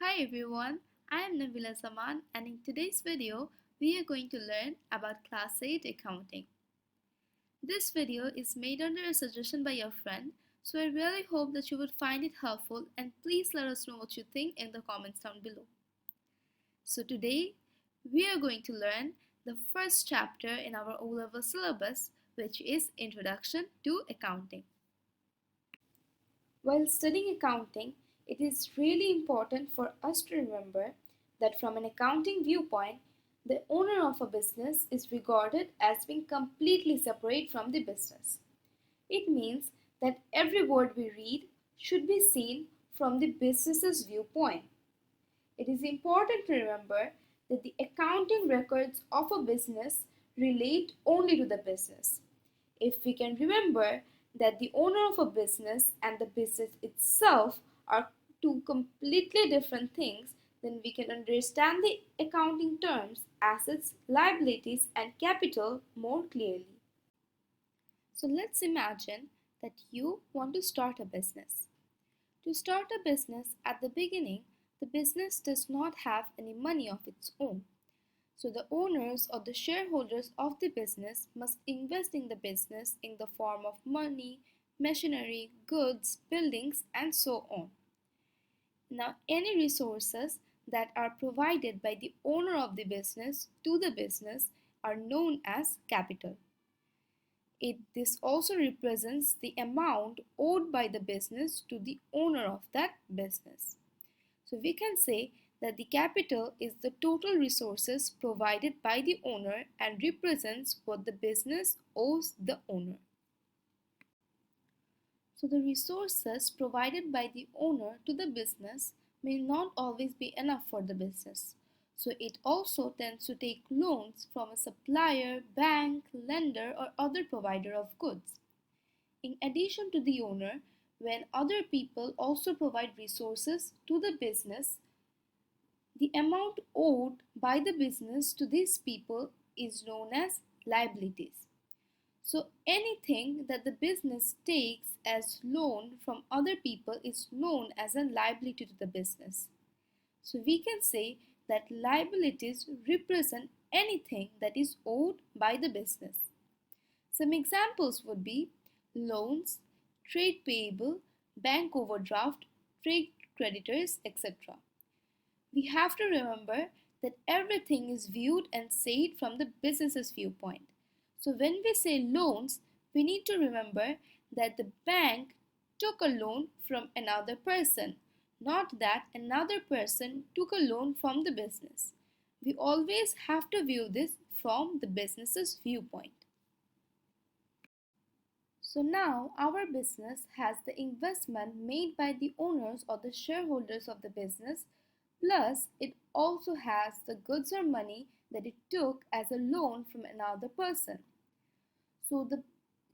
Hi everyone, I am Navila Zaman and in today's video we are going to learn about Class 8 accounting. This video is made under a suggestion by your friend, so I really hope that you would find it helpful and please let us know what you think in the comments down below. So today we are going to learn the first chapter in our O-level syllabus, which is Introduction to Accounting. While studying accounting, it is really important for us to remember that from an accounting viewpoint, the owner of a business is regarded as being completely separate from the business. It means that every word we read should be seen from the business's viewpoint. It is important to remember that the accounting records of a business relate only to the business. If we can remember that the owner of a business and the business itself are two completely different things, then we can understand the accounting terms, assets, liabilities, and capital more clearly. So let's imagine that you want to start a business. To start a business at the beginning, the business does not have any money of its own. So the owners or the shareholders of the business must invest in the business in the form of money, machinery, goods, buildings, and so on. Now, any resources that are provided by the owner of the business to the business are known as capital. This also represents the amount owed by the business to the owner of that business. So we can say that the capital is the total resources provided by the owner and represents what the business owes the owner. So the resources provided by the owner to the business may not always be enough for the business. So it also tends to take loans from a supplier, bank, lender, or other provider of goods. In addition to the owner, when other people also provide resources to the business, the amount owed by the business to these people is known as liabilities. So anything that the business takes as loan from other people is known as a liability to the business. So we can say that liabilities represent anything that is owed by the business. Some examples would be loans, trade payable, bank overdraft, trade creditors, etc. We have to remember that everything is viewed and said from the business's viewpoint. So when we say loans, we need to remember that the bank took a loan from another person, not that another person took a loan from the business. We always have to view this from the business's viewpoint. So now our business has the investment made by the owners or the shareholders of the business, plus it also has the goods or money that it took as a loan from another person. So the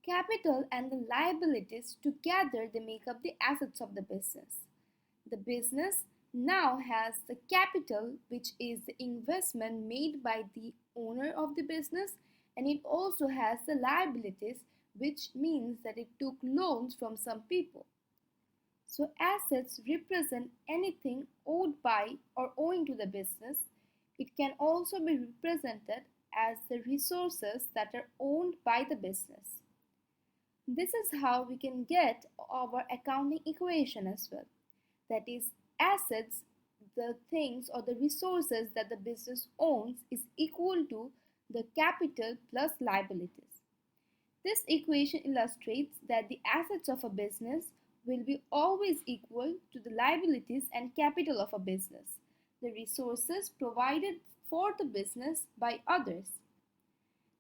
capital and the liabilities together they make up the assets of the business. The business now has the capital, which is the investment made by the owner of the business, and it also has the liabilities, which means that it took loans from some people. So assets represent anything owed by or owing to the business. It can also be represented as the resources that are owned by the business. This is how we can get our accounting equation as well. That is, assets, the things or the resources that the business owns is equal to the capital plus liabilities. This equation illustrates that the assets of a business will be always equal to the liabilities and capital of a business, the resources provided for the business by others.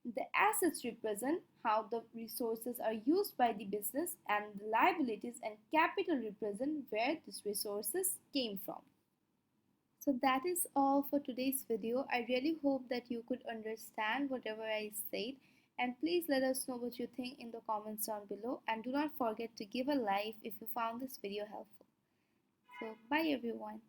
The assets represent how the resources are used by the business, and the liabilities and capital represent where these resources came from. So that is all for today's video. I really hope that you could understand whatever I said, and please let us know what you think in the comments down below, and do not forget to give a like if you found this video helpful. So bye everyone.